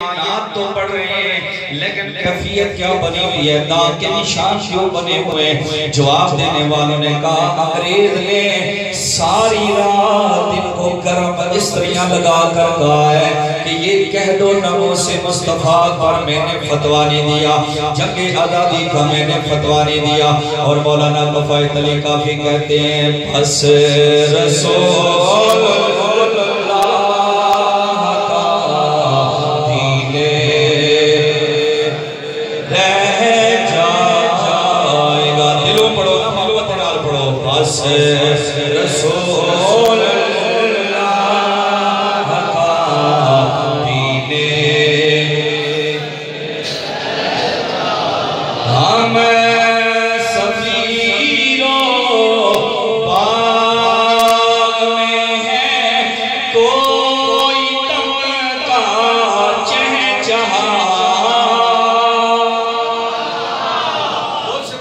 नात तो पढ़ रहे हैं लेकिन कैफियत क्या बनी हुई है, दाग के निशान क्यों बने हुए हैं। जवाब देने वालों ने कहा अंग्रेज ने सारी रात इनको गर्म स्त्रियां लगा कर कहा है कि ये कह दो नमो से मुस्तफा पर मैंने फतवा नहीं दिया, जंगे आजादी का मैंने फतवा नहीं दिया। और मौलाना कफायत अली काफी कहते हैं बस रसूल रसूल अल्लाह का दीने हम सफीरों बाग में है कोई तमका चहचहा।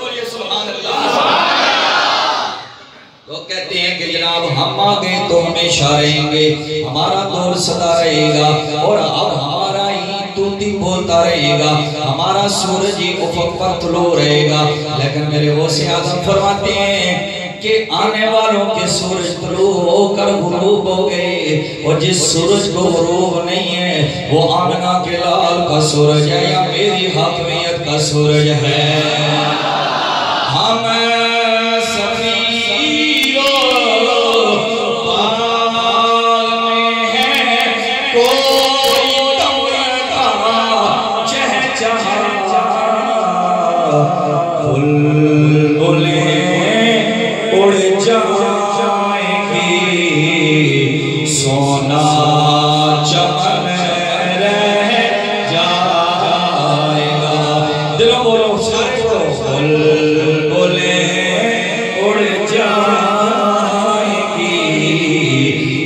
बोलिए सुभान अल्लाह। लोग कहते हैं कि जनाब हम आ गए तो हमेशा रहेंगे, हमारा दौर सदा रहेगा और अब हमारा ही तूती बोलता रहेगा, हमारा सूरज ही उफक पर तुलो रहेगा। लेकिन मेरे गौसे आज़म फरमाते हैं कि आने वालों के सूरज तुलो होकर गुरूब हो गए और जिस सूरज को गुरूब नहीं है वो आमना के लाल का सूरज है या मेरी हाकमियत का सूरज है। हम उड़ जाएंगी सोना चमन रह जाएगा। दिलों बोलो सारे बोले उड़ जाएंगी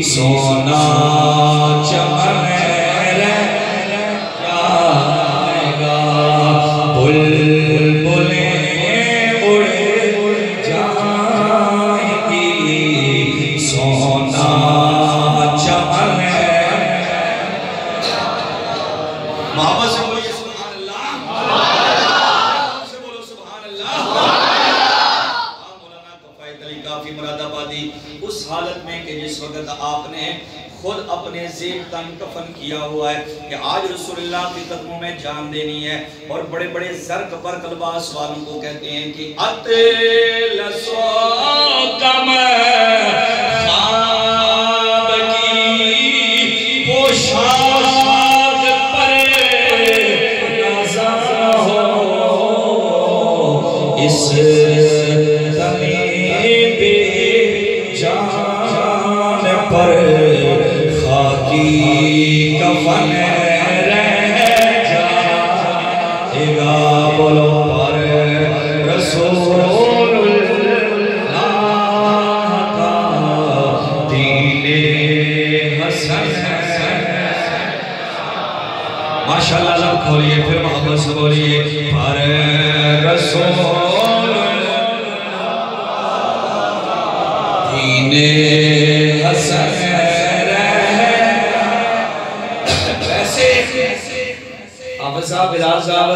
सोना चमन रह जाएगा। बुलबुलें सोना चमन मोहब्बत से बोलिए सुभान अल्लाह, से बोलो सुभान अल्लाह। मौलाना कफायत अली काफी मुरादाबादी उस हालत में कि जिस वक्त आपने खुद अपने ज़ेब तन कफन किया हुआ है कि आज रसूलुल्लाह के कदमों में जान देनी है और बड़े बड़े ज़र्क पर कलबास वालों को कहते हैं कि अतलसो कम इस तने पे जान पर खाकी कफन रह जाएगा। बोलो पर रसूलुल्लाह का दीने हसन। माशाअल्लाह लब खोलिए फिर मोहब्बत से बोलिए पर रसूल दीने हसन रह। वैसे अब साहब बिलाल साहब